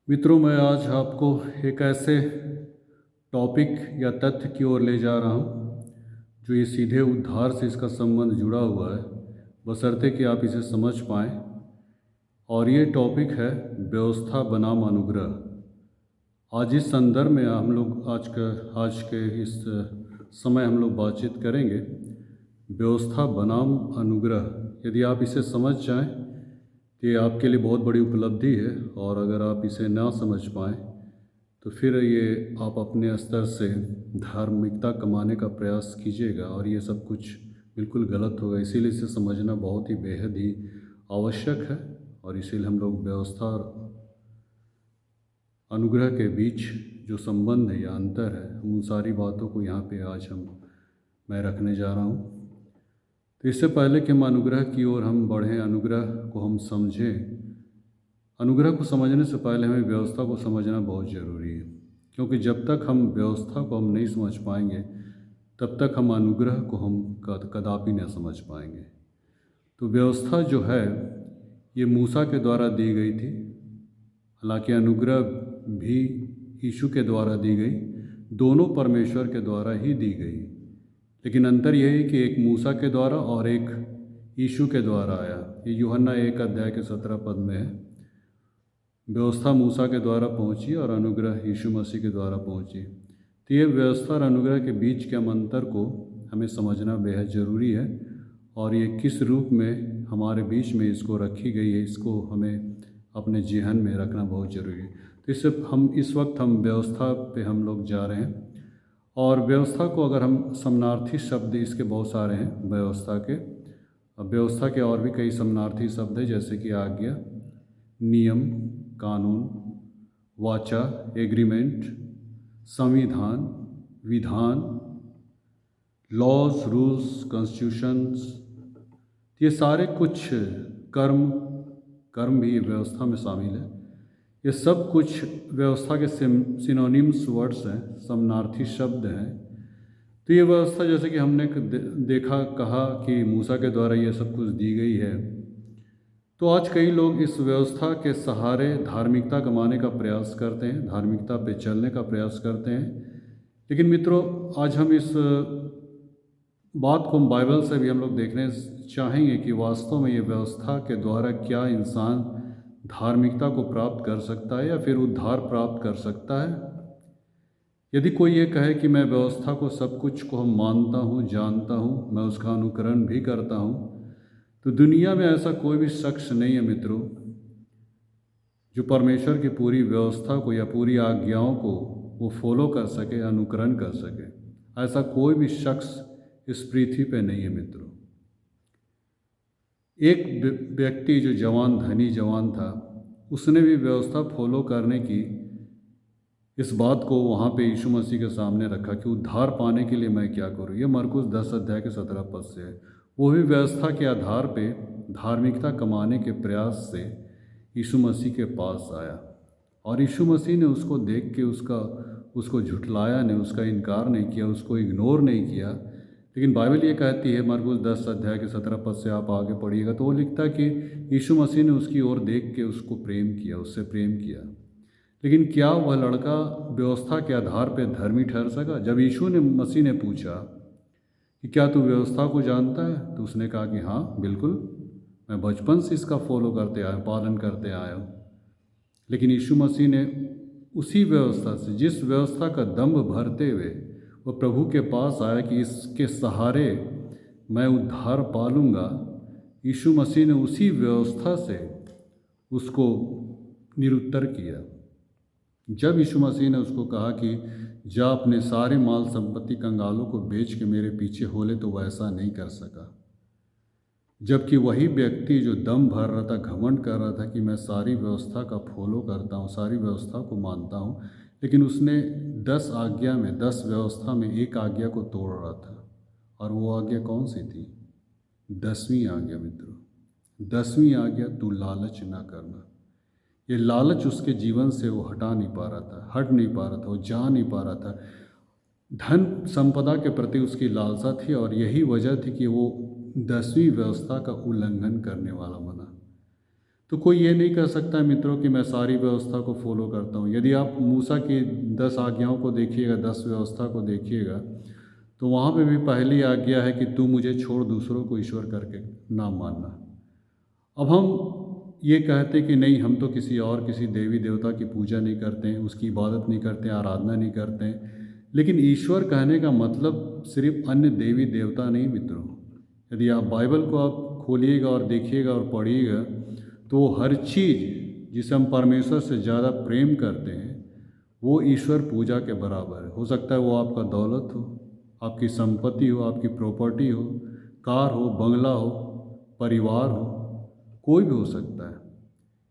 मित्रों, मैं आज आपको एक ऐसे टॉपिक या तथ्य की ओर ले जा रहा हूँ जो ये सीधे उद्धार से इसका संबंध जुड़ा हुआ है, बशर्ते कि आप इसे समझ पाएँ। और ये टॉपिक है व्यवस्था बनाम अनुग्रह। आज इस संदर्भ में हम लोग आज के इस समय हम लोग बातचीत करेंगे व्यवस्था बनाम अनुग्रह। यदि आप इसे समझ जाएं तो ये आपके लिए बहुत बड़ी उपलब्धि है, और अगर आप इसे ना समझ पाएँ तो फिर ये आप अपने स्तर से धार्मिकता कमाने का प्रयास कीजिएगा और ये सब कुछ बिल्कुल गलत होगा। इसीलिए इसे समझना बहुत ही बेहद ही आवश्यक है, और इसीलिए हम लोग व्यवस्था और अनुग्रह के बीच जो संबंध है या अंतर है, हम उन सारी बातों को यहाँ पे आज मैं रखने जा रहा हूँ। तो इससे पहले कि हम अनुग्रह की ओर हम बढ़ें, अनुग्रह को हम समझें, अनुग्रह को समझने से पहले हमें व्यवस्था को समझना बहुत ज़रूरी है, क्योंकि जब तक हम व्यवस्था को हम नहीं समझ पाएंगे तब तक हम अनुग्रह को हम कदापि नहीं समझ पाएंगे। तो व्यवस्था जो है ये मूसा के द्वारा दी गई थी, हालांकि अनुग्रह भी यीशु के द्वारा दी गई, दोनों परमेश्वर के द्वारा ही दी गई। लेकिन अंतर यह है कि एक मूसा के द्वारा और एक यीशु के द्वारा आया। ये यूहन्ना 1:17 में है। व्यवस्था मूसा के द्वारा पहुंची और अनुग्रह यीशु मसीह के द्वारा पहुंची। तो ये व्यवस्था और अनुग्रह के बीच के अंतर को हमें समझना बेहद ज़रूरी है, और ये किस रूप में हमारे बीच में इसको रखी गई है, इसको हमें अपने जेहन में रखना बहुत ज़रूरी है। तो इससे इस वक्त हम व्यवस्था पे हम लोग जा रहे हैं। और व्यवस्था को अगर हम समानार्थी शब्द इसके बहुत सारे हैं व्यवस्था के। अब व्यवस्था के और भी कई समानार्थी शब्द हैं, जैसे कि आज्ञा, नियम, कानून, वाचा, एग्रीमेंट, संविधान, विधान, लॉज, रूल्स, कॉन्स्टिट्यूशंस। ये सारे कुछ कर्म भी व्यवस्था में शामिल है। ये सब कुछ व्यवस्था के सिनोनिम्स वर्ड्स हैं, समानार्थी शब्द हैं। तो ये व्यवस्था, जैसे कि हमने कहा कि मूसा के द्वारा ये सब कुछ दी गई है, तो आज कई लोग इस व्यवस्था के सहारे धार्मिकता कमाने का प्रयास करते हैं, धार्मिकता पे चलने का प्रयास करते हैं। लेकिन मित्रों, आज हम इस बात को हम बाइबल से भी हम लोग देखने चाहेंगे कि वास्तव में ये व्यवस्था के द्वारा क्या इंसान धार्मिकता को प्राप्त कर सकता है या फिर उद्धार प्राप्त कर सकता है। यदि कोई ये कहे कि मैं व्यवस्था को सब कुछ को हम मानता हूँ, जानता हूँ, मैं उसका अनुकरण भी करता हूँ, तो दुनिया में ऐसा कोई भी शख्स नहीं है मित्रों जो परमेश्वर की पूरी व्यवस्था को या पूरी आज्ञाओं को वो फॉलो कर सके, अनुकरण कर सके। ऐसा कोई भी शख्स इस पृथ्वी पे नहीं है मित्रों। एक व्यक्ति जो धनी जवान था, उसने भी व्यवस्था फॉलो करने की इस बात को वहाँ पे यीशु मसीह के सामने रखा कि उद्धार पाने के लिए मैं क्या करूँ। ये मरकुस 10:17 से है। वो भी व्यवस्था के आधार पे धार्मिकता कमाने के प्रयास से यीशु मसीह के पास आया, और यीशु मसीह ने उसको देख के उसको झुठलाया नहीं, उसका इनकार नहीं किया, उसको इग्नोर नहीं किया। लेकिन बाइबल ये कहती है, मरकुस 10:17 से आप आगे पढ़िएगा तो वो लिखता है कि यीशु मसीह ने उसकी ओर देख के उसको प्रेम किया, उससे प्रेम किया। लेकिन क्या वह लड़का व्यवस्था के आधार पर धर्मी ठहर सका? जब यीशु मसीह ने पूछा कि क्या तू व्यवस्था को जानता है, तो उसने कहा कि हाँ बिल्कुल, मैं बचपन से इसका फॉलो करते आया, पालन करते आया हूँ। लेकिन यीशु मसीह ने उसी व्यवस्था से, जिस व्यवस्था का दंभ भरते हुए वो प्रभु के पास आया कि इसके सहारे मैं उद्धार पालूंगा, यीशु मसीह ने उसी व्यवस्था से उसको निरुत्तर किया। जब यीशु मसीह ने उसको कहा कि जा अपने सारे माल संपत्ति कंगालों को बेच के मेरे पीछे हो ले, तो वह ऐसा नहीं कर सका। जबकि वही व्यक्ति जो दम भर रहा था, घमंड कर रहा था कि मैं सारी व्यवस्था का फॉलो करता हूँ, सारी व्यवस्था को मानता हूँ, लेकिन उसने 10 आज्ञा में, 10 व्यवस्था में एक आज्ञा को तोड़ रहा था। और वो आज्ञा कौन सी थी? 10वीं आज्ञा मित्रों, 10वीं आज्ञा, तू लालच ना करना। ये लालच उसके जीवन से वो हट नहीं पा रहा था, वो जा नहीं पा रहा था। धन संपदा के प्रति उसकी लालसा थी, और यही वजह थी कि वो 10वीं व्यवस्था का उल्लंघन करने वाला बना। तो कोई ये नहीं कह सकता मित्रों कि मैं सारी व्यवस्था को फॉलो करता हूँ। यदि आप मूसा की 10 आज्ञाओं को देखिएगा, 10 व्यवस्था को देखिएगा, तो वहाँ पे भी पहली आज्ञा है कि तू मुझे छोड़ दूसरों को ईश्वर करके ना मानना। अब हम ये कहते कि नहीं, हम तो किसी और किसी देवी देवता की पूजा नहीं करते हैं, उसकी इबादत नहीं करते हैं, आराधना नहीं करते हैं। लेकिन ईश्वर कहने का मतलब सिर्फ अन्य देवी देवता नहीं मित्रों। यदि आप बाइबल को आप खोलिएगा और देखिएगा और पढ़िएगा, तो हर चीज़ जिसे हम परमेश्वर से ज़्यादा प्रेम करते हैं वो ईश्वर पूजा के बराबर है। हो सकता है वो आपका दौलत हो, आपकी संपत्ति हो, आपकी प्रॉपर्टी हो, कार हो, बंगला हो, परिवार हो, कोई भी हो सकता है।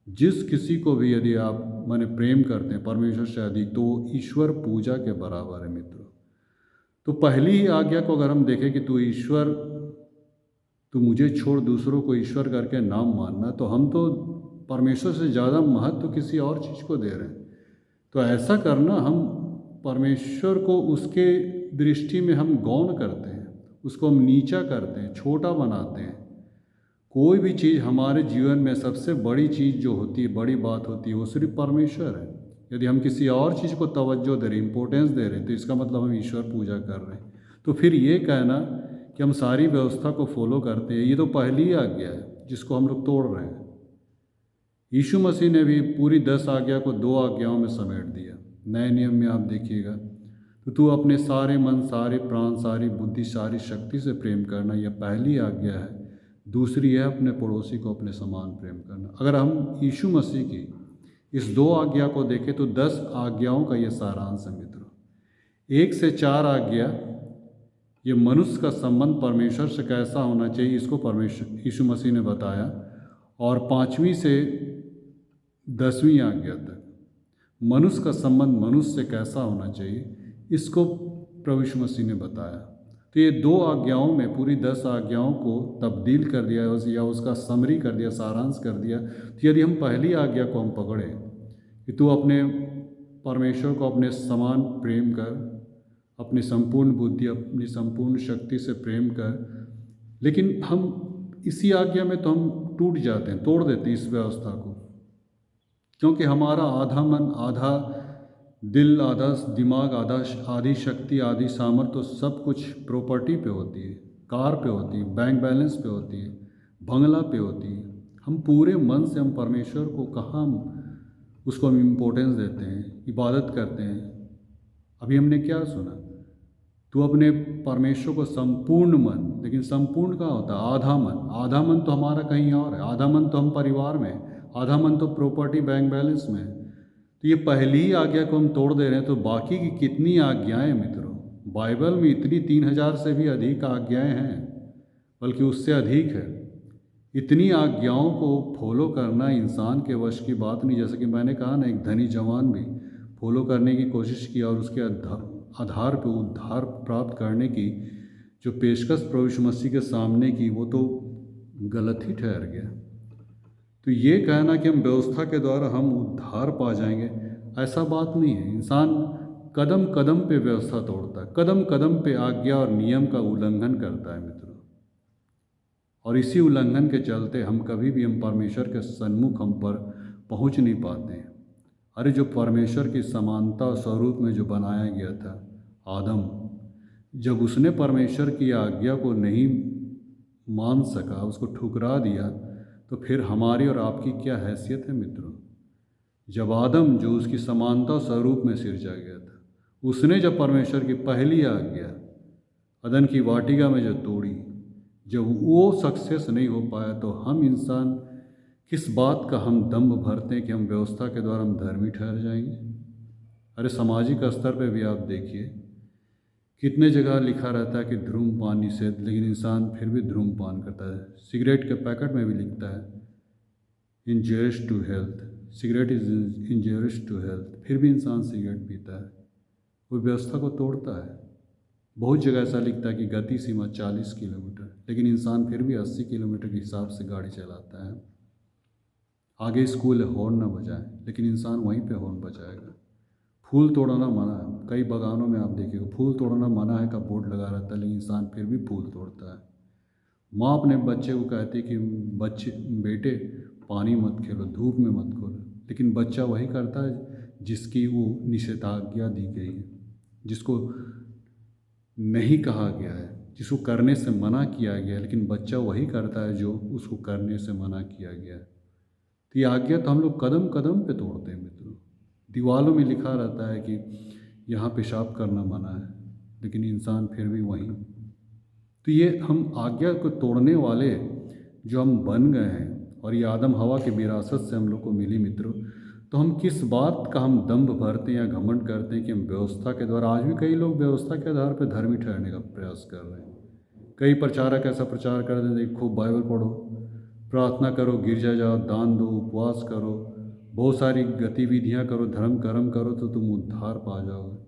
जिस किसी को भी यदि आप माने प्रेम करते हैं परमेश्वर से अधिक, तो वो ईश्वर पूजा के बराबर है मित्रों। तो पहली ही आज्ञा को अगर हम देखें कि तू मुझे छोड़ दूसरों को ईश्वर करके नाम मानना, तो हम तो परमेश्वर से ज़्यादा महत्व किसी और चीज़ को दे रहे हैं। तो ऐसा करना, हम परमेश्वर को उसके दृष्टि में हम गौण करते हैं, उसको हम नीचा करते हैं, छोटा बनाते हैं। कोई भी चीज़ हमारे जीवन में सबसे बड़ी चीज़ जो होती है, बड़ी बात होती है, वो सिर्फ परमेश्वर है। यदि हम किसी और चीज़ को तवज्जो दे रहे हैं, इम्पोर्टेंस दे रहे हैं, तो इसका मतलब हम ईश्वर पूजा कर रहे हैं। तो फिर ये कहना कि हम सारी व्यवस्था को फॉलो करते हैं, ये तो पहली आज्ञा है जिसको हम लोग तोड़ रहे हैं। यीशु मसीह ने भी पूरी 10 आज्ञा को 2 आज्ञाओं में समेट दिया। नए नियम में आप देखिएगा तो तू अपने सारे मन, सारे प्राण, सारी बुद्धि, सारी शक्ति से प्रेम करना, यह पहली आज्ञा है। दूसरी है अपने पड़ोसी को अपने समान प्रेम करना। अगर हम यीशु मसीह की इस 2 आज्ञा को देखें तो 10 आज्ञाओं का यह सारांश है मित्रों। 1 से 4 आज्ञा ये मनुष्य का संबंध परमेश्वर से कैसा होना चाहिए, इसको परमेश्वर यीशु मसीह ने बताया। और 5वीं से 10वीं आज्ञा तक मनुष्य का संबंध मनुष्य से कैसा होना चाहिए, इसको प्रभु यीशु मसीह ने बताया। तो ये 2 आज्ञाओं में पूरी 10 आज्ञाओं को तब्दील कर दिया या उसका समरी कर दिया, सारांश कर दिया। तो यदि हम पहली आज्ञा को हम पकड़े कि तू अपने परमेश्वर को अपने समान प्रेम कर, अपनी संपूर्ण बुद्धि, अपनी संपूर्ण शक्ति से प्रेम कर, लेकिन हम इसी आज्ञा में तो हम टूट जाते हैं, तोड़ देते हैं इस व्यवस्था को। क्योंकि हमारा आधा मन, आधा दिल, आधा दिमाग, आधी शक्ति, आधी सामर्थ्य तो सब कुछ प्रॉपर्टी पे होती है, कार पे होती है, बैंक बैलेंस पे होती है, बंगला पे होती है। हम पूरे मन से हम परमेश्वर को कहाँ उसको हम इम्पोर्टेंस देते हैं, इबादत करते हैं। अभी हमने क्या सुना, तू अपने परमेश्वर को संपूर्ण मन, लेकिन संपूर्ण कहाँ होता है? आधा मन। आधा मन तो हमारा कहीं और है, आधा मन तो हम परिवार में, आधा मन तो प्रॉपर्टी, बैंक बैलेंस में। तो ये पहली ही आज्ञा को हम तोड़ दे रहे हैं, तो बाकी की कितनी आज्ञाएं मित्रों? बाइबल में इतनी 3000 से भी अधिक आज्ञाएं हैं, बल्कि उससे अधिक है। इतनी आज्ञाओं को फॉलो करना इंसान के वश की बात नहीं। जैसे कि मैंने कहा ना, एक धनी जवान भी फॉलो करने की कोशिश किया और उसके आधार पर उद्धार प्राप्त करने की जो पेशकश प्रभु यीशु मसीह के सामने की, वो तो गलत ही ठहर गया। तो ये कहना कि हम व्यवस्था के द्वारा हम उद्धार पा जाएंगे, ऐसा बात नहीं है। इंसान कदम कदम पे व्यवस्था तोड़ता है, कदम कदम पे आज्ञा और नियम का उल्लंघन करता है मित्रों। और इसी उल्लंघन के चलते हम कभी भी हम परमेश्वर के सन्मुख हम पर पहुंच नहीं पाते हैं। अरे जो परमेश्वर की समानता स्वरूप में जो बनाया गया था आदम, जब उसने परमेश्वर की आज्ञा को नहीं मान सका, उसको ठुकरा दिया, तो फिर हमारी और आपकी क्या हैसियत है मित्रों? जब आदम जो उसकी समानता स्वरूप में सिरजा गया था, उसने जब परमेश्वर की पहली आज्ञा अदन की वाटिका में जो तोड़ी, जब वो सक्सेस नहीं हो पाया, तो हम इंसान किस बात का हम दम्भ भरते हैं कि हम व्यवस्था के द्वारा हम धर्मी ठहर जाएंगे। अरे सामाजिक स्तर पे भी आप देखिए, कितने जगह लिखा रहता है कि धूम्रपान निषेध, लेकिन इंसान फिर भी धूम्रपान करता है। सिगरेट के पैकेट में भी लिखता है injurious to health, cigarette is injurious to health, फिर भी इंसान सिगरेट पीता है। वो व्यवस्था को तोड़ता है। बहुत जगह ऐसा लिखता है कि गति सीमा 40 किलोमीटर, लेकिन इंसान फिर भी 80 किलोमीटर के हिसाब से गाड़ी चलाता है। आगे स्कूल है, हॉर्न ना बजाए, लेकिन इंसान वहीं पे हॉर्न बजाएगा। फूल तोड़ना मना है, कई बागानों में आप देखिएगा फूल तोड़ना मना है का बोर्ड लगा रहता है, लेकिन इंसान फिर भी फूल तोड़ता है। माँ अपने बच्चे को कहती है कि बेटे पानी मत खेलो, धूप में मत खोलो। लेकिन बच्चा वही करता है जिसकी वो निषेधाज्ञा दी गई है, जिसको नहीं कहा गया है, जिसको करने से मना किया गया है, लेकिन बच्चा वही करता है जो उसको करने से मना किया गया है। तो ये आज्ञा तो हम लोग कदम कदम पे तोड़ते हैं मित्रों। दीवालों में लिखा रहता है कि यहाँ पेशाब करना मना है, लेकिन इंसान फिर भी वहीं। तो ये हम आज्ञा को तोड़ने वाले जो हम बन गए हैं, और ये आदम हवा की विरासत से हम लोग को मिली मित्रों। तो हम किस बात का हम दंभ भरते हैं या घमंड करते हैं कि हम व्यवस्था के द्वारा, आज भी कई लोग व्यवस्था के आधार पर धर्मी ठहरने का प्रयास कर रहे हैं। कई प्रचारक ऐसा प्रचार कर देते हैं, खूब बाइबल पढ़ो, प्रार्थना करो, गिरजा जाओ, दान दो, उपवास करो, बहुत सारी गतिविधियां करो, धर्म कर्म करो, तो तुम उद्धार पा जाओगे।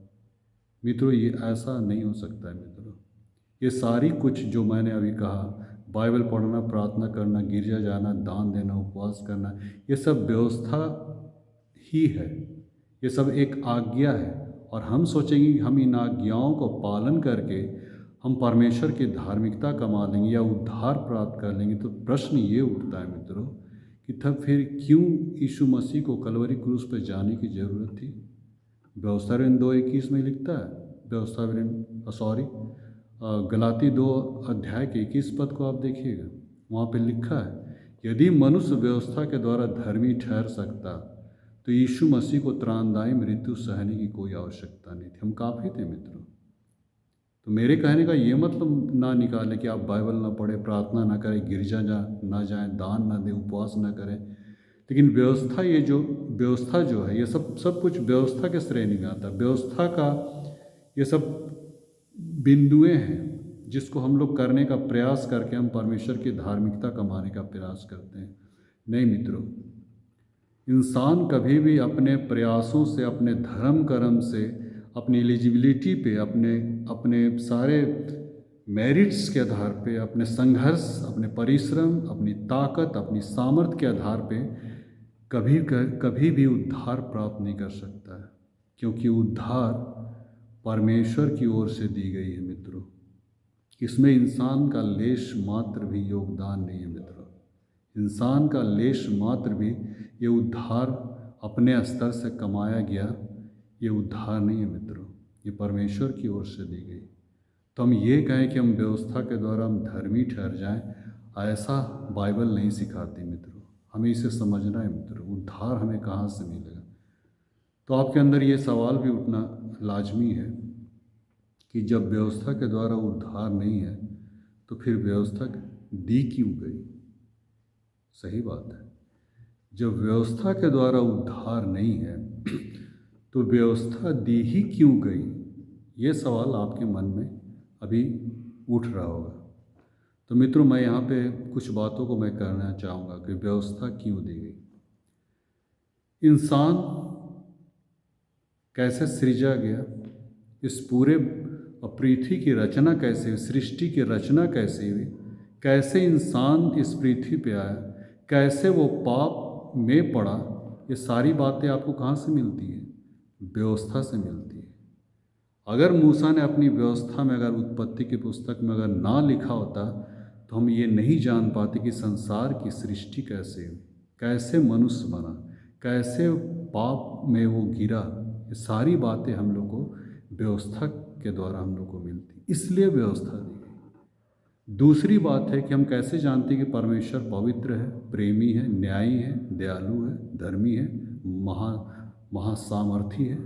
मित्रों, ये ऐसा नहीं हो सकता है मित्रों। ये सारी कुछ जो मैंने अभी कहा, बाइबल पढ़ना, प्रार्थना करना, गिरजा जाना, दान देना, उपवास करना, ये सब व्यवस्था ही है। ये सब एक आज्ञा है। और हम सोचेंगे कि हम इन आज्ञाओं को पालन करके हम परमेश्वर की धार्मिकता कमा लेंगे या उद्धार प्राप्त कर लेंगे। तो प्रश्न ये उठता है मित्रों कि तब फिर क्यों यीशु मसीह को कलवरी क्रूस पर जाने की ज़रूरत थी। व्यवस्था 2:21 में लिखता है, गलाती 2 अध्याय के 21 पद को आप देखिएगा, वहाँ पे लिखा है, यदि मनुष्य व्यवस्था के द्वारा धर्मी ठहर सकता तो यीशु मसीह को त्राणदायी मृत्यु सहने की कोई आवश्यकता नहीं थी। हम काफ़ी थे मित्रों। तो मेरे कहने का ये मतलब ना निकालें कि आप बाइबल ना पढ़ें, प्रार्थना ना करें, गिरजा ना जाएं, दान ना दें, उपवास ना करें। लेकिन व्यवस्था, ये जो व्यवस्था जो है, ये सब कुछ व्यवस्था के श्रेणी में आता है। व्यवस्था का ये सब बिंदुएं हैं जिसको हम लोग करने का प्रयास करके हम परमेश्वर की धार्मिकता कमाने का प्रयास करते हैं। नहीं मित्रों, इंसान कभी भी अपने प्रयासों से, अपने धर्म कर्म से, अपनी एलिजिबिलिटी पे, अपने सारे मेरिट्स के आधार पे, अपने संघर्ष, अपने परिश्रम, अपनी ताकत, अपनी सामर्थ्य के आधार पे कभी भी उद्धार प्राप्त नहीं कर सकता है, क्योंकि उद्धार परमेश्वर की ओर से दी गई है मित्रों। इसमें इंसान का लेश मात्र भी योगदान नहीं है मित्रों। इंसान का लेश मात्र भी ये उद्धार अपने स्तर से कमाया गया ये उद्धार नहीं है मित्रों, ये परमेश्वर की ओर से दी गई। तो हम ये कहें कि हम व्यवस्था के द्वारा हम धर्मी ठहर जाएं, ऐसा बाइबल नहीं सिखाती मित्रों। हमें इसे समझना है मित्रों, उद्धार हमें कहाँ से मिलेगा। तो आपके अंदर ये सवाल भी उठना लाजमी है कि जब व्यवस्था के द्वारा उद्धार नहीं है तो फिर व्यवस्था दी क्यों गई। सही बात है, जब व्यवस्था के द्वारा उद्धार नहीं है तो व्यवस्था दी ही क्यों गई, ये सवाल आपके मन में अभी उठ रहा होगा। तो मित्रों, मैं यहाँ पे कुछ बातों को मैं करना चाहूँगा कि व्यवस्था क्यों दी गई। इंसान कैसे सृजा गया, इस पूरे पृथ्वी की रचना कैसे हुई, सृष्टि की रचना कैसे हुई, कैसे इंसान इस पृथ्वी पे आया, कैसे वो पाप में पड़ा, ये सारी बातें आपको कहाँ से मिलती है? व्यवस्था से मिलती है। अगर मूसा ने अपनी व्यवस्था में, अगर उत्पत्ति की पुस्तक में अगर ना लिखा होता तो हम ये नहीं जान पाते कि संसार की सृष्टि कैसे हुई, कैसे मनुष्य बना, कैसे पाप में वो गिरा। ये सारी बातें हम लोग को व्यवस्था के द्वारा हम लोग को मिलती, इसलिए व्यवस्था दी गई। दूसरी बात है कि हम कैसे जानते हैं कि परमेश्वर पवित्र है, प्रेमी है, न्यायी है, दयालु है, धर्मी है, महासामर्थी है।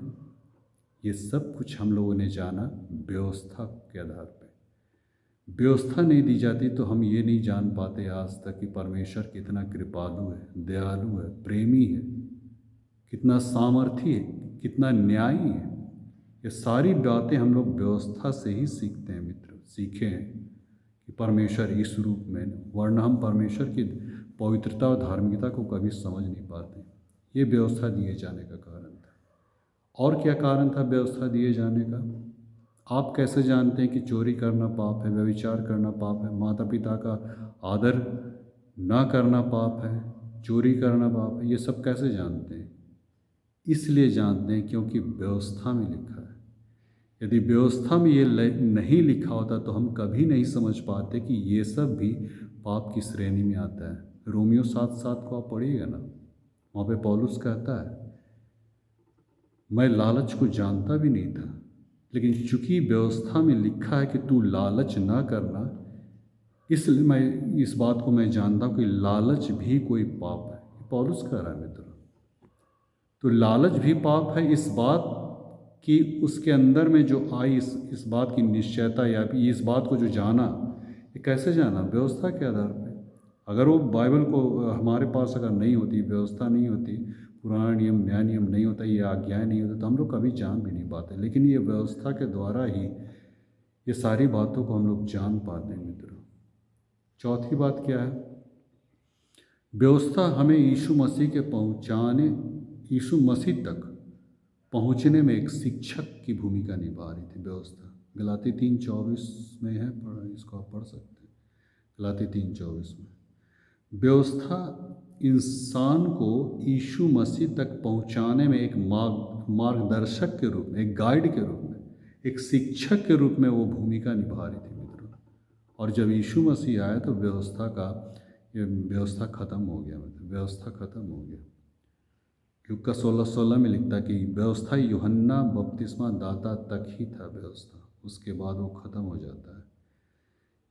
ये सब कुछ हम लोगों ने जाना व्यवस्था के आधार पर। व्यवस्था नहीं दी जाती तो हम ये नहीं जान पाते आज तक कि परमेश्वर कितना कृपालु है, दयालु है, प्रेमी है, कितना सामर्थी है, कितना न्यायी है। ये सारी बातें हम लोग व्यवस्था से ही सीखते हैं मित्र, सीखे हैं कि परमेश्वर इस रूप में, वरना हम परमेश्वर की पवित्रता और धार्मिकता को कभी समझ नहीं पाते। ये व्यवस्था दिए जाने का कारण था। और क्या कारण था व्यवस्था दिए जाने का? आप कैसे जानते हैं कि चोरी करना पाप है, व्यभिचार करना पाप है, माता पिता का आदर ना करना पाप है, चोरी करना पाप है? ये सब कैसे जानते हैं? इसलिए जानते हैं क्योंकि व्यवस्था में लिखा है। यदि व्यवस्था में ये नहीं लिखा होता तो हम कभी नहीं समझ पाते कि ये सब भी पाप की श्रेणी में आता है। रोमियो 7:7 को आप पढ़िएगा ना, वहाँ पे पौलुस कहता है, मैं लालच को जानता भी नहीं था, लेकिन चूंकि व्यवस्था में लिखा है कि तू लालच ना करना, इसलिए मैं इस बात को मैं जानता हूँ कि लालच भी कोई पाप है। पौलुस कह रहा है मित्र, तो लालच भी पाप है। इस बात की उसके अंदर में जो आई, इस बात की निश्चयता या इस बात को जो जाना, ये कैसे जाना? व्यवस्था के आधार पे। अगर वो बाइबल को हमारे पास अगर नहीं होती, व्यवस्था नहीं होती, पुराना नियम नया नियम नहीं होता, ये आज्ञाएं नहीं होती, तो हम लोग कभी जान भी नहीं पाते। लेकिन ये व्यवस्था के द्वारा ही ये सारी बातों को हम लोग जान पाते हैं मित्रों। चौथी बात क्या है? व्यवस्था हमें यीशु मसीह तक पहुँचने में एक शिक्षक की भूमिका निभा रही थी। व्यवस्था गलाती 3:24 में है, इसको आप पढ़ सकते हैं। गलाती 3:24 में व्यवस्था इंसान को यीशु मसीह तक पहुंचाने में एक मार्गदर्शक के रूप में, एक गाइड के रूप में, एक शिक्षक के रूप में वो भूमिका निभा रही थी मित्रों। और जब यीशु मसीह आया तो व्यवस्था ख़त्म हो गया, मतलब व्यवस्था ख़त्म हो गया। लूका 16:16 में लिखता कि व्यवस्था यूहन्ना बपतिस्मा दाता तक ही था व्यवस्था, उसके बाद वो ख़त्म हो जाता है।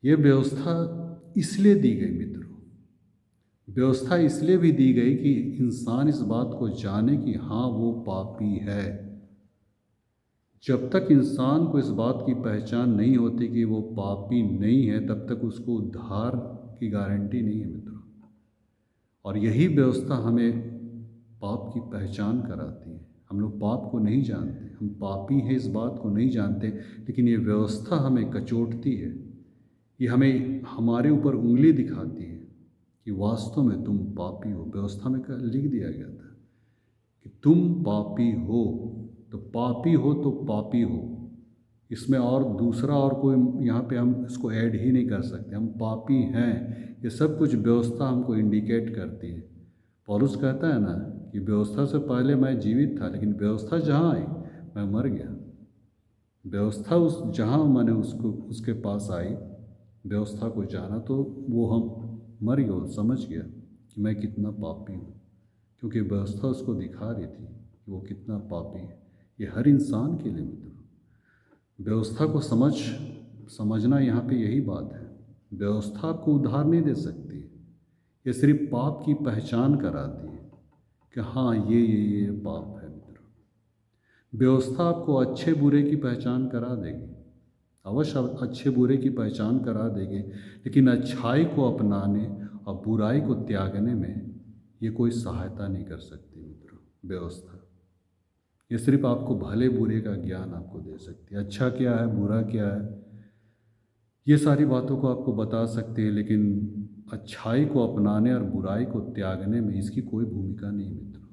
ये व्यवस्था इसलिए दी गई मित्रों, व्यवस्था इसलिए भी दी गई कि इंसान इस बात को जाने कि हाँ वो पापी है। जब तक इंसान को इस बात की पहचान नहीं होती कि वो पापी नहीं है, तब तक उसको उद्धार की गारंटी नहीं है मित्रों। और यही व्यवस्था हमें पाप की पहचान कराती है। हम लोग पाप को नहीं जानते, हम पापी हैं इस बात को नहीं जानते, लेकिन ये व्यवस्था हमें कचोटती है, ये हमें हमारे ऊपर उंगली दिखाती है कि वास्तव में तुम पापी हो। व्यवस्था में लिख दिया गया था कि तुम पापी हो, तो पापी हो तो पापी हो। इसमें और दूसरा और कोई यहाँ पे हम इसको ऐड ही नहीं कर सकते। हम पापी हैं, ये सब कुछ व्यवस्था हमको इंडिकेट करती है। पौलुस कहता है ना कि व्यवस्था से पहले मैं जीवित था, लेकिन व्यवस्था जहाँ आई मैं मर गया। व्यवस्था जहाँ मैंने उसके पास आई, व्यवस्था को जाना, तो वो हम मर गया, समझ गया कि मैं कितना पापी हूँ, क्योंकि व्यवस्था उसको दिखा रही थी कि वो कितना पापी है। ये हर इंसान के लिए मित्रों, व्यवस्था को समझना यहाँ पे यही बात है। व्यवस्था आपको उद्धार नहीं दे सकती, ये सिर्फ पाप की पहचान कराती है कि हाँ ये पाप है मित्रों। व्यवस्था आपको अच्छे बुरे की पहचान करा देगी, अवश्य अच्छे बुरे की पहचान करा देगी, लेकिन अच्छाई को अपनाने और बुराई को त्यागने में ये कोई सहायता नहीं कर सकती मित्रों। व्यवस्था ये सिर्फ आपको भले बुरे का ज्ञान आपको दे सकती है। अच्छा क्या है, बुरा क्या है, ये सारी बातों को आपको बता सकती है, लेकिन अच्छाई को अपनाने और बुराई को त्यागने में इसकी कोई भूमिका नहीं मित्रों।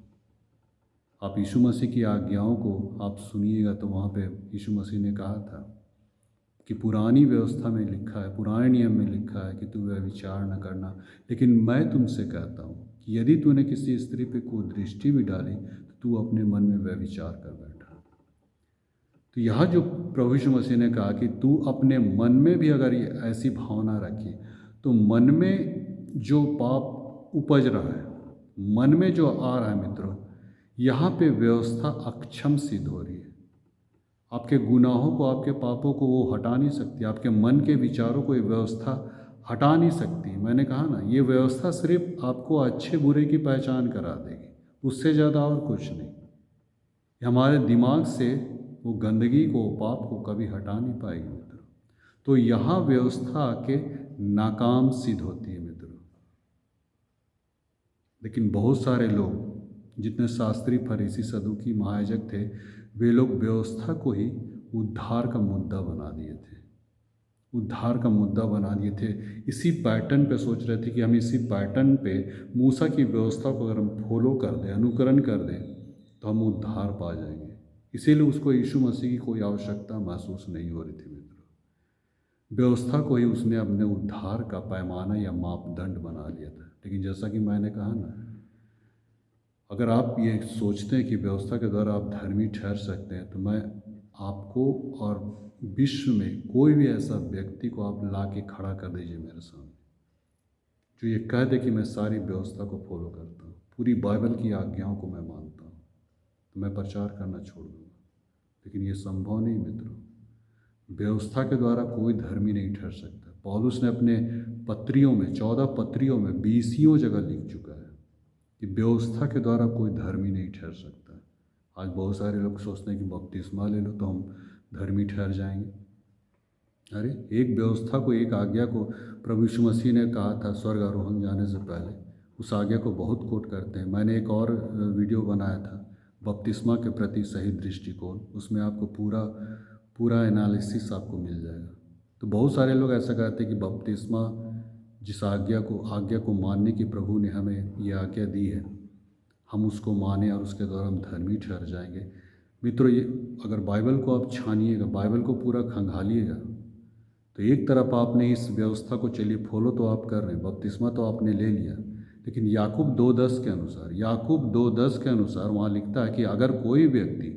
आप यीशु मसीह की आज्ञाओं को आप सुनिएगा तो वहाँ पे यीशु मसीह ने कहा था कि पुरानी व्यवस्था में लिखा है, पुराने नियम में लिखा है कि तू व्यभिचार न करना, लेकिन मैं तुमसे कहता हूँ कि यदि तूने किसी स्त्री पे कोई दृष्टि भी डाली तो तू अपने मन में व्यभिचार कर बैठा। तो यहाँ जो प्रभु यीशु मसीह ने कहा कि तू अपने मन में भी अगर ये ऐसी भावना रखी, तो मन में जो पाप उपज रहा है, मन में जो आ रहा है मित्रों, यहाँ पे व्यवस्था अक्षम सिद्ध हो रही है। आपके गुनाहों को, आपके पापों को वो हटा नहीं सकती, आपके मन के विचारों को ये व्यवस्था हटा नहीं सकती। मैंने कहा ना, ये व्यवस्था सिर्फ आपको अच्छे बुरे की पहचान करा देगी, उससे ज़्यादा और कुछ नहीं। हमारे दिमाग से वो गंदगी को, पाप को कभी हटा नहीं पाएगी मित्रों। तो यहाँ व्यवस्था आके नाकाम सिद्ध होती है मित्रों। लेकिन बहुत सारे लोग, जितने शास्त्री, फरीसी, सदूकी, महायाजक थे, वे लोग व्यवस्था को ही उद्धार का मुद्दा बना दिए थे, उद्धार का मुद्दा बना दिए थे। इसी पैटर्न पे सोच रहे थे कि हम इसी पैटर्न पे मूसा की व्यवस्था को अगर हम फॉलो कर दें, अनुकरण कर दें, तो हम उद्धार पा जाएंगे। इसीलिए उसको यीशु मसीह की कोई आवश्यकता महसूस नहीं हो रही थी मित्रों। व्यवस्था को ही उसने अपने उद्धार का पैमाना या मापदंड बना लिया था। लेकिन जैसा कि मैंने कहा ना, अगर आप ये सोचते हैं कि व्यवस्था के द्वारा आप धर्मी ठहर सकते हैं, तो मैं आपको और विश्व में कोई भी ऐसा व्यक्ति को आप ला के खड़ा कर दीजिए मेरे सामने, जो ये कह दे कि मैं सारी व्यवस्था को फॉलो करता हूँ, पूरी बाइबल की आज्ञाओं को मैं मानता हूँ, तो मैं प्रचार करना छोड़ दूँगा। लेकिन ये संभव नहीं मित्रों। व्यवस्था के द्वारा कोई धर्मी नहीं ठहर सकता। पौलुस ने अपने पत्रियों में 14 पत्रियों में 20 जगह लिख चुका है कि व्यवस्था के द्वारा कोई धर्मी नहीं ठहर सकता। आज बहुत सारे लोग सोचते हैं कि बपतिस्मा ले लो तो हम धर्मी ठहर जाएंगे। अरे एक व्यवस्था को, एक आज्ञा को प्रभु यीशु मसीह ने कहा था स्वर्ग आरोहण जाने से पहले, उस आज्ञा को बहुत कोट करते हैं। मैंने एक और वीडियो बनाया था बपतिस्मा के प्रति सही दृष्टिकोण, उसमें आपको पूरा एनालिसिस आपको मिल जाएगा। तो बहुत सारे लोग ऐसा कहते हैं कि बपतिस्मा जिस आज्ञा को मानने की प्रभु ने हमें ये आज्ञा दी है, हम उसको माने और उसके द्वारा हम धर्मी ठहर जाएंगे। मित्रों, ये अगर बाइबल को आप छानिएगा, बाइबल को पूरा खंगालिएगा, तो एक तरफ आपने इस व्यवस्था को चलिए फॉलो तो आप कर रहे हैं, बपतिस्मा तो आपने ले लिया, लेकिन याकूब 2:10 के अनुसार वहाँ लिखता है कि अगर कोई व्यक्ति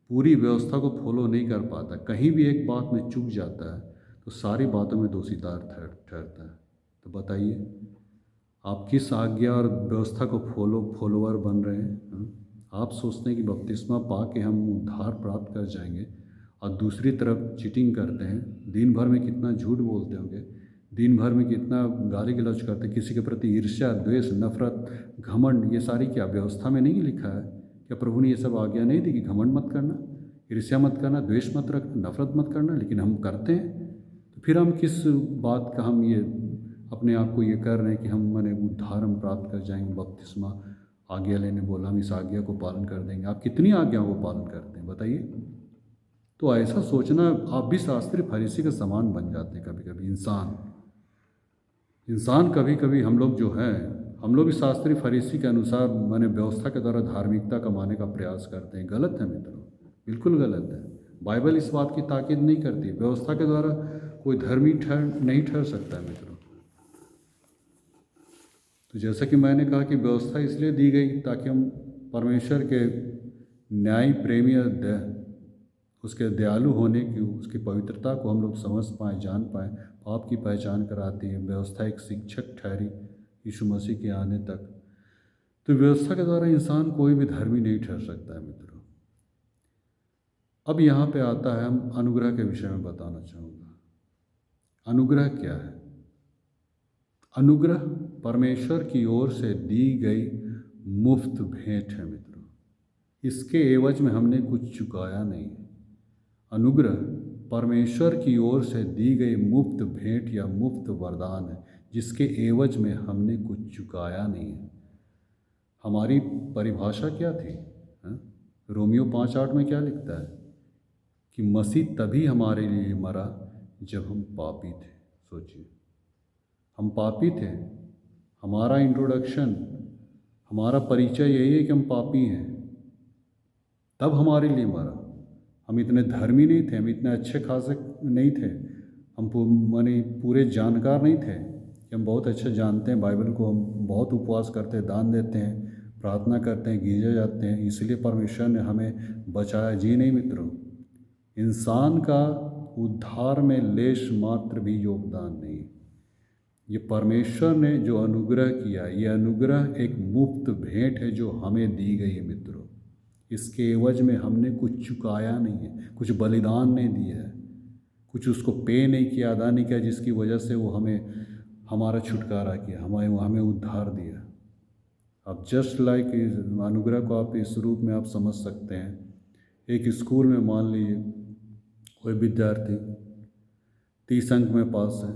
पूरी व्यवस्था को फॉलो नहीं कर पाता, कहीं भी एक बात में चूक जाता है, तो सारी बातों में दोषीदार ठहरता है। तो बताइए आप किस आज्ञा और व्यवस्था को फॉलोवर बन रहे हैं? आप सोचते हैं कि बपतिस्मा पा के हम उद्धार प्राप्त कर जाएंगे, और दूसरी तरफ चीटिंग करते हैं, दिन भर में कितना झूठ बोलते होंगे, दिन भर में कितना गाली गलौज करते हैं, किसी के प्रति ईर्ष्या, द्वेष, नफरत, घमंड, ये सारी क्या व्यवस्था में नहीं लिखा है? क्या प्रभु ने ये सब आज्ञा नहीं दी कि घमंड मत करना, ईर्ष्या मत करना, द्वेष मत रखना, नफरत मत करना? लेकिन हम करते हैं। तो फिर हम किस बात का हम ये अपने आप को ये कर रहे हैं कि हम उद्धार हम प्राप्त कर जाएंगे? बपतिस्मा आज्ञा लेने बोला, हम इस आज्ञा को पालन कर देंगे। आप कितनी आज्ञाओं को पालन करते हैं बताइए? तो ऐसा सोचना, आप भी शास्त्री फरीसी के समान बन जाते हैं कभी कभी। इंसान कभी कभी हम लोग जो हैं, हम लोग भी शास्त्री फरीसी के अनुसार व्यवस्था के द्वारा धार्मिकता कमाने का प्रयास करते हैं। गलत है मित्रों, बिल्कुल गलत है। बाइबल इस बात की ताकीद नहीं करती। व्यवस्था के द्वारा कोई धर्मी नहीं ठहर सकता है मित्रों। तो जैसा कि मैंने कहा कि व्यवस्था इसलिए दी गई ताकि हम परमेश्वर के न्याय प्रेमी उसके दयालु होने की, उसकी पवित्रता को हम लोग समझ पाएँ, जान पाएँ। पाप की पहचान कराती है। व्यवस्था एक शिक्षक ठहरी यीशु मसीह के आने तक। तो व्यवस्था के द्वारा इंसान कोई भी धर्मी नहीं ठहर सकता है मित्रों। अब यहाँ पे आता है, हम अनुग्रह के विषय में बताना चाहूँगा। अनुग्रह क्या है? अनुग्रह परमेश्वर की ओर से दी गई मुफ्त भेंट है मित्रों। इसके एवज में हमने कुछ चुकाया नहीं है। अनुग्रह परमेश्वर की ओर से दी गई मुफ्त भेंट या मुफ्त वरदान है, जिसके एवज में हमने कुछ चुकाया नहीं है। हमारी परिभाषा क्या थी? रोमियो 5:8 में क्या लिखता है कि मसीह तभी हमारे लिए मरा जब हम पापी थे। सोचिए, हम पापी थे। हमारा इंट्रोडक्शन, हमारा परिचय यही है कि हम पापी हैं। तब हमारे लिए मरा। हम इतने धर्मी नहीं थे, हम इतने अच्छे खासे नहीं थे, हम पूरे जानकार नहीं थे कि हम बहुत अच्छा जानते हैं बाइबल को। हम बहुत उपवास करते हैं, दान देते हैं, प्रार्थना करते हैं, गिरजे जाते हैं, इसलिए परमेश्वर ने हमें बचाया। जी नहीं मित्रों, इंसान का उद्धार में लेश मात्र भी योगदान नहीं। ये परमेश्वर ने जो अनुग्रह किया, ये अनुग्रह एक मुफ्त भेंट है जो हमें दी गई है मित्रों। इसके एवज में हमने कुछ चुकाया नहीं है, कुछ बलिदान नहीं दिया है, कुछ उसको पे नहीं किया, अदा नहीं किया, जिसकी वजह से वो हमारा छुटकारा किया, हमें उद्धार दिया। अब जस्ट लाइक अनुग्रह को आप इस रूप में आप समझ सकते हैं। एक स्कूल में मान लीजिए कोई विद्यार्थी 30 अंक में पास है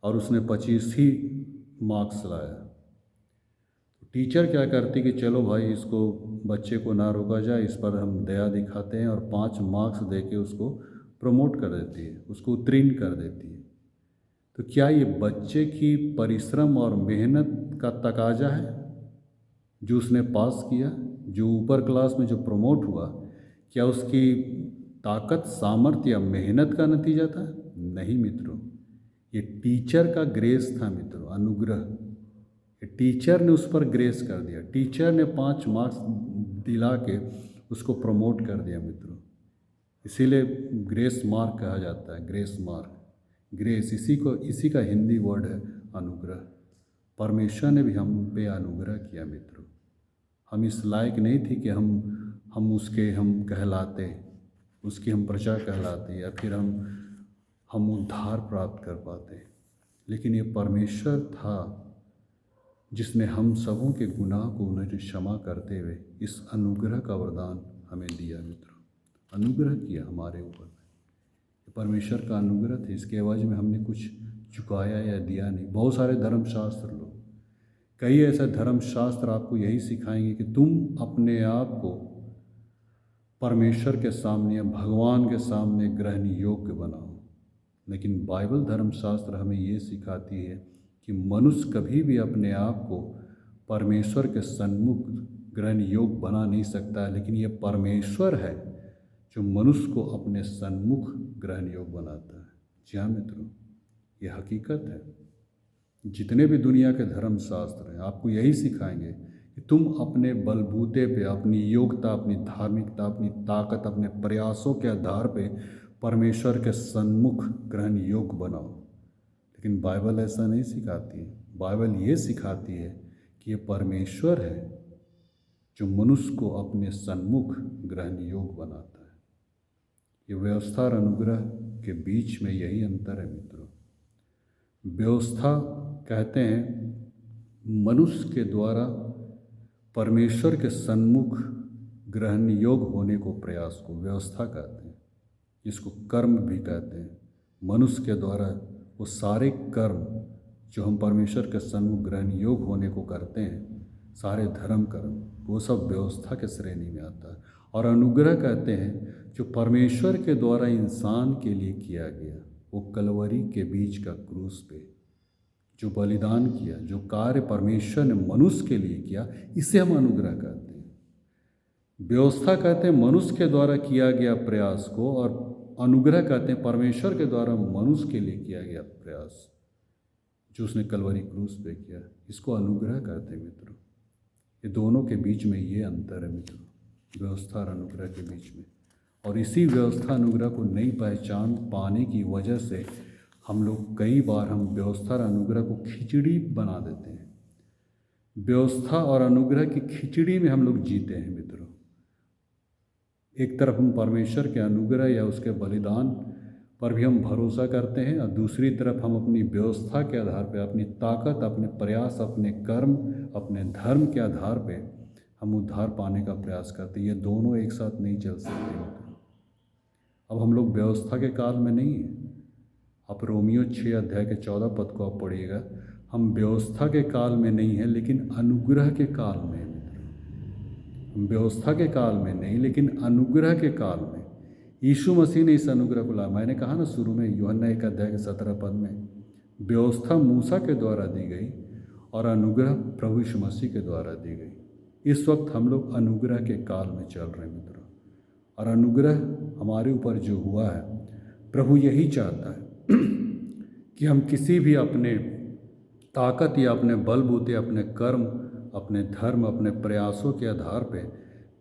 और उसने 25 ही मार्क्स लाया। टीचर क्या करती कि चलो भाई, इसको बच्चे को ना रोका जाए, इस पर हम दया दिखाते हैं और 5 मार्क्स देके उसको प्रमोट कर देती है, उसको उत्तीर्ण कर देती है। तो क्या ये बच्चे की परिश्रम और मेहनत का तकाजा है जो उसने पास किया, जो ऊपर क्लास में जो प्रमोट हुआ? क्या उसकी ताकत, सामर्थ्य या मेहनत का नतीजा था? नहीं मित्रों, ये टीचर का ग्रेस था मित्रों, अनुग्रह। टीचर ने उस पर ग्रेस कर दिया। टीचर ने 5 मार्क्स दिला के उसको प्रमोट कर दिया मित्रों। इसीलिए ग्रेस मार्क कहा जाता है, ग्रेस मार्क, ग्रेस, इसी का हिंदी वर्ड है अनुग्रह। परमेश्वर ने भी हम पे अनुग्रह किया मित्रों। हम इस लायक नहीं थे कि हम उसके हम कहलाते, उसकी हम प्रजा कहलाते, या फिर हम उद्धार प्राप्त कर पाते, लेकिन ये परमेश्वर था जिसने हम सबों के गुनाह को उन्हें क्षमा करते हुए इस अनुग्रह का वरदान हमें दिया मित्रों। अनुग्रह किया हमारे ऊपर। परमेश्वर का अनुग्रह थे, इसके एवज में हमने कुछ चुकाया या दिया नहीं। बहुत सारे धर्मशास्त्र लोग, कई ऐसे धर्मशास्त्र आपको यही सिखाएंगे कि तुम अपने आप को परमेश्वर के सामने या भगवान के सामने ग्रहण योग्य बनाओ, लेकिन बाइबल धर्मशास्त्र हमें ये सिखाती है कि मनुष्य कभी भी अपने आप को परमेश्वर के सन्मुख ग्रहण योग्य बना नहीं सकता, लेकिन ये परमेश्वर है जो मनुष्य को अपने सन्मुख ग्रहण योग्य बनाता है। जी हाँ मित्रों, ये हकीकत है। जितने भी दुनिया के धर्मशास्त्र हैं आपको यही सिखाएंगे कि तुम अपने बलबूते पे, अपनी योग्यता, अपनी धार्मिकता, अपनी ताकत, अपने प्रयासों के आधार पे परमेश्वर के सन्मुख ग्रहण योग्य बनाओ, लेकिन बाइबल ऐसा नहीं सिखाती है। बाइबल ये सिखाती है कि ये परमेश्वर है जो मनुष्य को अपने सन्मुख ग्रहण योग्य बनाता है। ये व्यवस्था और अनुग्रह के बीच में यही अंतर है मित्रों। व्यवस्था कहते हैं मनुष्य के द्वारा परमेश्वर के सन्मुख ग्रहण योग्य होने को, प्रयास को व्यवस्था कहते हैं। इसको कर्म भी कहते हैं। मनुष्य के द्वारा वो सारे कर्म जो हम परमेश्वर के सन्मुख ग्रहण योग्य होने को करते हैं, सारे धर्म कर्म, वो सब व्यवस्था के श्रेणी में आता है। और अनुग्रह कहते हैं जो परमेश्वर के द्वारा इंसान के लिए किया गया, वो कलवरी के बीच का क्रूस पे जो बलिदान किया, जो कार्य परमेश्वर ने मनुष्य के लिए किया, इसे हम अनुग्रह कहते हैं। व्यवस्था कहते हैं मनुष्य के द्वारा किया गया प्रयास को, और अनुग्रह कहते हैं परमेश्वर के द्वारा मनुष्य के लिए किया गया प्रयास जो उसने कलवरी क्रूस पे किया। इसको अनुग्रह कहते हैं मित्रों। ये दोनों के बीच में ये अंतर है मित्रों, व्यवस्था और अनुग्रह के बीच में। और इसी व्यवस्था अनुग्रह को नई पहचान पाने की वजह से हम लोग कई बार हम व्यवस्था और अनुग्रह को खिचड़ी बना देते हैं। व्यवस्था और अनुग्रह की खिचड़ी में हम लोग जीते हैं मित्रों। एक तरफ हम परमेश्वर के अनुग्रह या उसके बलिदान पर भी हम भरोसा करते हैं, और दूसरी तरफ हम अपनी व्यवस्था के आधार पर, अपनी ताकत, अपने प्रयास, अपने कर्म, अपने धर्म के आधार पे हम उद्धार पाने का प्रयास करते हैं। ये दोनों एक साथ नहीं चल सकते मित्रों। अब हम लोग व्यवस्था के काल में नहीं हैं। आप रोमियो 6 अध्याय के 14 पद को आप पढ़िएगा। हम व्यवस्था के काल में नहीं हैं, लेकिन अनुग्रह के काल में हैं मित्रों। हम व्यवस्था के काल में नहीं, लेकिन अनुग्रह के काल में। यीशु मसीह ने इस अनुग्रह को लाया। मैंने कहा ना शुरू में, यूहन्ना 1 अध्याय के 17 पद में, व्यवस्था मूसा के द्वारा दी गई और अनुग्रह प्रभु यीशु मसीह के द्वारा दी गई। इस वक्त हम लोग अनुग्रह के काल में चल रहे हैं मित्रों। और अनुग्रह हमारे ऊपर जो हुआ है, प्रभु यही चाहता है कि हम किसी भी अपने ताकत या अपने बलबूते, अपने कर्म, अपने धर्म, अपने प्रयासों के आधार पे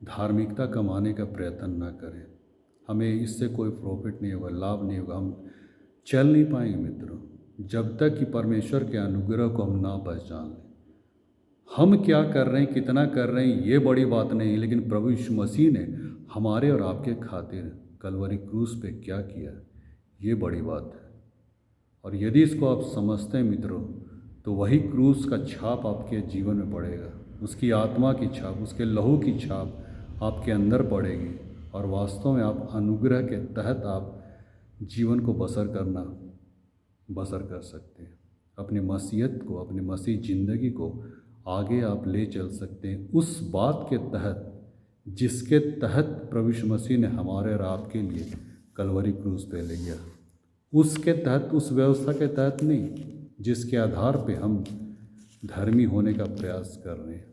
धार्मिकता कमाने का प्रयत्न न करें। हमें इससे कोई प्रॉफिट नहीं होगा, लाभ नहीं होगा। हम चल नहीं पाएंगे मित्रों जब तक कि परमेश्वर के अनुग्रह को हम ना पहचान लें। हम क्या कर रहे हैं, कितना कर रहे हैं, ये बड़ी बात नहीं, लेकिन प्रभु यीशु मसीह ने हमारे और आपके खातिर कलवरी क्रूस पे क्या किया, ये बड़ी बात है। और यदि इसको आप समझते हैं मित्रों, तो वही क्रूस का छाप आपके जीवन में पड़ेगा। उसकी आत्मा की छाप, उसके लहू की छाप आपके अंदर पड़ेगी, और वास्तव में आप अनुग्रह के तहत आप जीवन को बसर कर सकते हैं। अपनी मसीहत को, अपनी मसीह ज़िंदगी को आगे आप ले चल सकते हैं उस बात के तहत जिसके तहत प्रभु यीशु मसीह ने हमारे और आपके लिए कलवरी क्रूस पे ले गया। उसके तहत, उस व्यवस्था के तहत नहीं जिसके आधार पे हम धर्मी होने का प्रयास कर रहे हैं।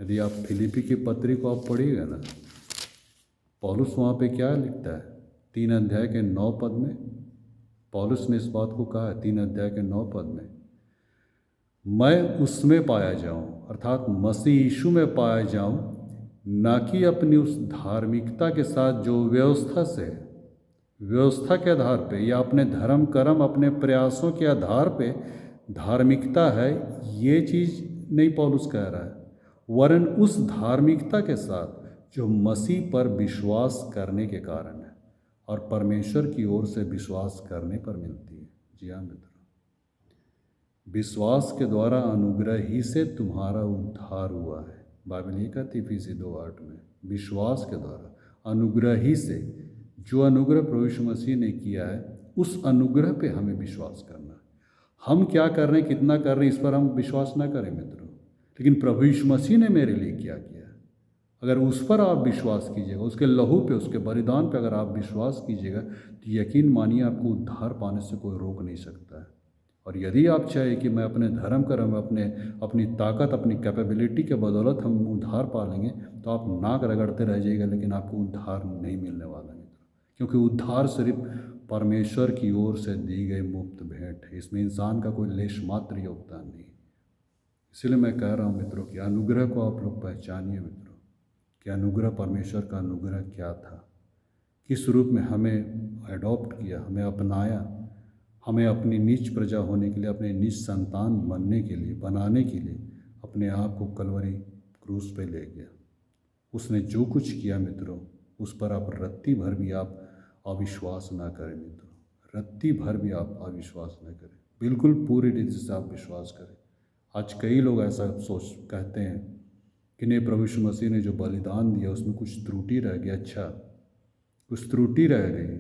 यदि आप फिलिपी की पत्री को आप पढ़िएगा ना, पौलुस वहाँ पे क्या लिखता है 3 अध्याय के 9 पद में। पौलुस ने इस बात को कहा है 3 अध्याय के 9 पद में, मैं उसमें पाया जाऊं, अर्थात मसीह यीशु में पाया जाऊं, ना कि अपनी उस धार्मिकता के साथ जो व्यवस्था के आधार पे या अपने धर्म कर्म, अपने प्रयासों के आधार पे धार्मिकता है, ये चीज़ नहीं पौलुस कह रहा है, वरन उस धार्मिकता के साथ जो मसीह पर विश्वास करने के कारण है और परमेश्वर की ओर से विश्वास करने पर मिलती है। जी हाँ मित्रों, विश्वास के द्वारा अनुग्रह ही से तुम्हारा उद्धार हुआ है। बाइबल ये कहती है इफिसी 2:8 में, विश्वास के द्वारा अनुग्रह ही से, जो अनुग्रह प्रभु यीशु मसीह ने किया है उस अनुग्रह पे हमें विश्वास करना है। हम क्या कर रहे हैं, कितना कर रहे हैं, इस पर हम विश्वास ना करें मित्रों, लेकिन प्रभु यीशु मसीह ने मेरे लिए क्या किया है, अगर उस पर आप विश्वास कीजिएगा, उसके लहू पे, उसके बलिदान पे अगर आप विश्वास कीजिएगा, तो यकीन मानिए आपको उद्धार पाने से कोई रोक नहीं सकता है। और यदि आप चाहे कि मैं अपने धर्म कर्म, अपनी ताकत, अपनी कैपेबिलिटी के बदौलत हम उद्धार पा लेंगे, तो आप नाक रगड़ते रह जाइएगा, लेकिन आपको उद्धार नहीं मिलने वाला है। क्योंकि उद्धार सिर्फ परमेश्वर की ओर से दी गई मुफ्त भेंट है, इसमें इंसान का कोई लेश मात्र योगदान नहीं। इसलिए मैं कह रहा हूँ मित्रों कि अनुग्रह को आप लोग पहचानिए मित्रों, कि अनुग्रह, परमेश्वर का अनुग्रह क्या था, किस रूप में हमें अडॉप्ट किया, हमें अपनाया, हमें अपनी नीच प्रजा होने के लिए, अपने नीच संतान बनने के लिए, बनाने के लिए अपने आप को कलवरी क्रूस पे ले गया। उसने जो कुछ किया मित्रों, उस पर आप रत्ती भर भी आप अविश्वास ना करें मित्रों, रत्ती भर भी आप अविश्वास ना करें, बिल्कुल पूरी रीति से आप विश्वास करें। आज कई लोग ऐसा कहते हैं कि नहीं, प्रभु यीशु मसीह ने जो बलिदान दिया उसमें कुछ त्रुटि रह गई। अच्छा, कुछ त्रुटि रह गई।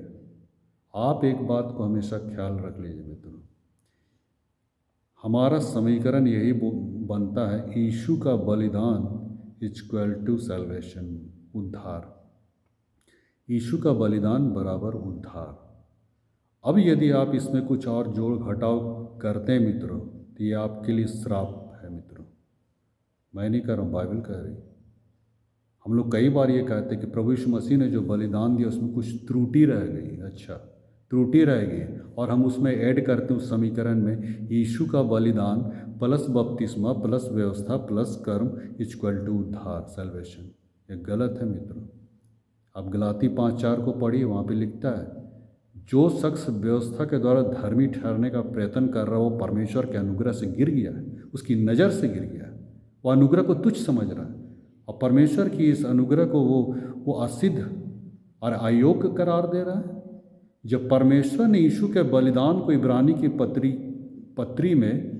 आप एक बात को हमेशा ख्याल रख लीजिए मित्रों, हमारा समीकरण यही बनता है, यीशु का बलिदान इक्वल टू सैल्वेशन, उद्धार। यीशु का बलिदान बराबर उद्धार। अब यदि आप इसमें कुछ और जोड़ घटाव करते हैं मित्रों, तो ये आपके लिए श्राप है मित्रों। मैं नहीं कर रहा हूँ, बाइबल कह रही। हम लोग कई बार ये कहते हैं कि प्रभु यीशु मसीह ने जो बलिदान दिया उसमें कुछ त्रुटि रह गई। अच्छा, त्रुटि रह गई, और हम उसमें ऐड करते हैं उस समीकरण में, यीशु का बलिदान प्लस बपतिस्मा प्लस व्यवस्था प्लस कर्म इक्वल टू उद्धार, सैल्वेशन। ये गलत है मित्रों। आप गलाती 5:4 को पढ़िए, वहाँ पे लिखता है, जो शख्स व्यवस्था के द्वारा धर्मी ठहरने का प्रयत्न कर रहा है वो परमेश्वर के अनुग्रह से गिर गया है, उसकी नज़र से गिर गया है, वो अनुग्रह को तुच्छ समझ रहा है, और परमेश्वर की इस अनुग्रह को वो असिद्ध और अयोग्य करार दे रहा है। जब परमेश्वर ने यीशु के बलिदान को इब्रानी की पत्री में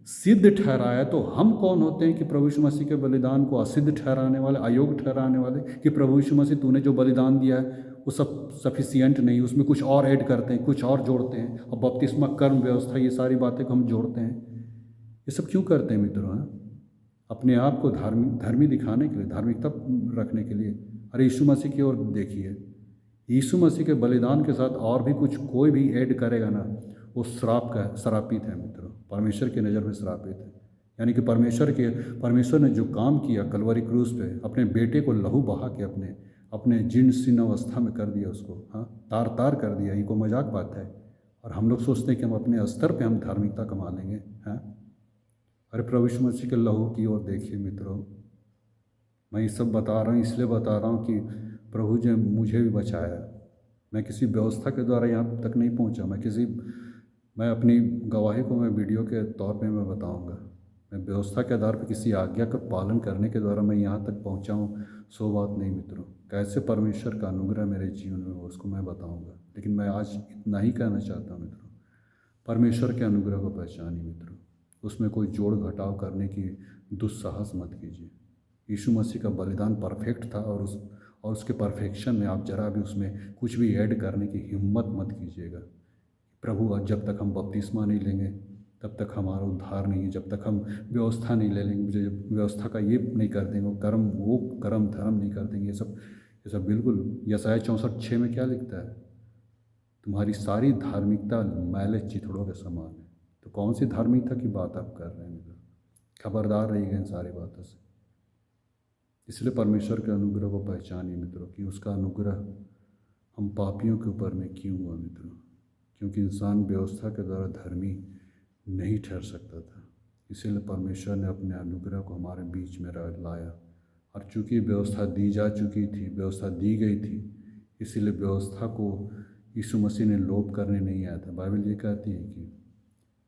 सिद्ध ठहराया, तो हम कौन होते हैं कि प्रभु यीशु मसीह के बलिदान को असिद्ध ठहराने वाले, अयोग्य ठहराने वाले, कि प्रभु यीशु मसीह तूने जो बलिदान दिया है वो सब सफिशिएंट नहीं, उसमें कुछ और ऐड करते हैं, कुछ और जोड़ते हैं, और बपतिस्मा, कर्म, व्यवस्था, ये सारी बातें को हम जोड़ते हैं। ये सब क्यों करते हैं मित्रों? अपने आप को धर्मी दिखाने के लिए, धार्मिकता रखने के लिए। अरे यीशु मसीह की ओर देखिए, यीशु मसीह के बलिदान के साथ और भी कुछ कोई भी ऐड करेगा ना, वो श्रापित है मित्रों, परमेश्वर की नज़र में श्रापित है। यानी कि परमेश्वर ने जो काम किया कलवरी क्रूस पे, अपने बेटे को लहू बहा के अपने जीर्ण शीर्ण अवस्था में कर दिया, उसको तार तार कर दिया। ये कोई मजाक बात है? और हम लोग सोचते हैं कि हम अपने स्तर पे हम धार्मिकता कमा लेंगे। अरे प्रभु यीशु मसीह के लहू की ओर देखिए मित्रों। मैं ये सब बता रहा हूँ, इसलिए बता रहा हूँ कि प्रभु जी मुझे भी बचाया। मैं किसी व्यवस्था के द्वारा यहाँ तक नहीं पहुँचा। मैं अपनी गवाही को मैं वीडियो के तौर पे मैं बताऊँगा। मैं व्यवस्था के आधार पर किसी आज्ञा का पालन करने के द्वारा मैं यहाँ तक पहुँचा हूँ, सो बात नहीं मित्रों। कैसे परमेश्वर का अनुग्रह मेरे जीवन में हो उसको मैं बताऊँगा। लेकिन मैं आज इतना ही कहना चाहता हूँ मित्रों, परमेश्वर के अनुग्रह को पहचानिए मित्रों, उसमें कोई जोड़ घटाव करने की दुस्साहस मत कीजिए। यीशु मसीह का बलिदान परफेक्ट था, और उसके परफेक्शन में आप जरा भी उसमें कुछ भी ऐड करने की हिम्मत मत कीजिएगा। प्रभु, जब तक हम बपतिस्मा नहीं लेंगे तब तक हमारा उद्धार नहीं है। जब तक हम व्यवस्था नहीं ले लेंगे, मुझे व्यवस्था का ये नहीं कर देंगे, वो कर्म धर्म नहीं कर देंगे, ये सब बिल्कुल। यशायाह 64:6 में क्या लिखता है? तुम्हारी सारी धार्मिकता मैले चिथड़ों के समान है। तो कौन सी धार्मिकता की बात आप कर रहे हैं मित्रों? खबरदार रहिएगा इन सारी बातों से। इसलिए परमेश्वर के अनुग्रह को पहचानिए मित्रों, कि उसका अनुग्रह हम पापियों के ऊपर में क्यों हुआ मित्रों? क्योंकि इंसान व्यवस्था के द्वारा धर्मी नहीं ठहर सकता था। इसीलिए परमेश्वर ने अपने अनुग्रह को हमारे बीच में लाया। और चूँकि व्यवस्था दी जा चुकी थी, व्यवस्था दी गई थी, इसीलिए व्यवस्था को यीशु मसीह ने लोप करने नहीं आया था। बाइबल ये कहती है कि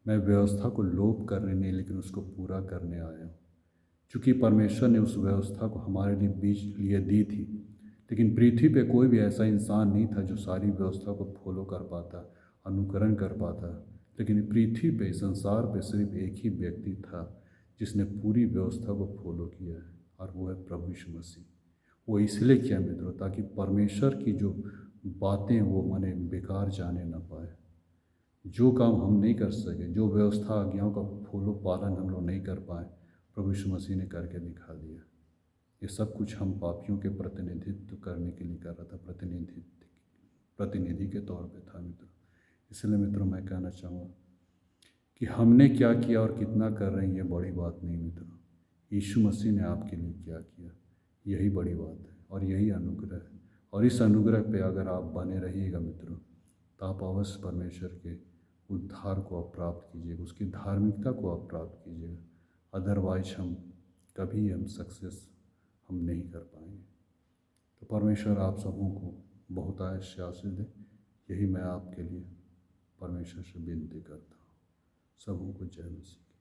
मैं व्यवस्था को लोप करने नहीं लेकिन उसको पूरा करने आया हूँ। चूँकि परमेश्वर ने उस व्यवस्था को हमारे लिए दी थी, लेकिन पृथ्वी पे कोई भी ऐसा इंसान नहीं था जो सारी व्यवस्था को फॉलो कर पाता, अनुकरण कर पाता। लेकिन पृथ्वी पे, संसार पे सिर्फ एक ही व्यक्ति था जिसने पूरी व्यवस्था को फॉलो किया है, और वो है प्रभु यीशु मसीह। वो इसलिए किया मित्रों, ताकि परमेश्वर की जो बातें वो माने बेकार जाने ना पाए। जो काम हम नहीं कर सके, जो व्यवस्था आज्ञाओं का फॉलो पालन हम लोग नहीं कर पाए, प्रभु यीशु मसीह ने करके दिखा दिया। ये सब कुछ हम पापियों के प्रतिनिधित्व करने के लिए कर रहा था, प्रतिनिधि के तौर पे था मित्रों। इसलिए मित्रों मैं कहना चाहूँगा कि हमने क्या किया और कितना कर रहे हैं ये बड़ी बात नहीं मित्रों, यीशु मसीह ने आपके लिए क्या किया यही बड़ी बात है, और यही अनुग्रह है। और इस अनुग्रह पे अगर आप बने रहिएगा मित्रों, तो आप अवश्य परमेश्वर के उद्धार को आप प्राप्त कीजिएगा, उसकी धार्मिकता को आप प्राप्त कीजिएगा। अदरवाइज हम सक्सेस हम नहीं कर पाएंगे। तो परमेश्वर आप सबों को बहुत आशीष दे, यही मैं आपके लिए परमेश्वर से विनती करता हूँ। सबों को जय मसीह।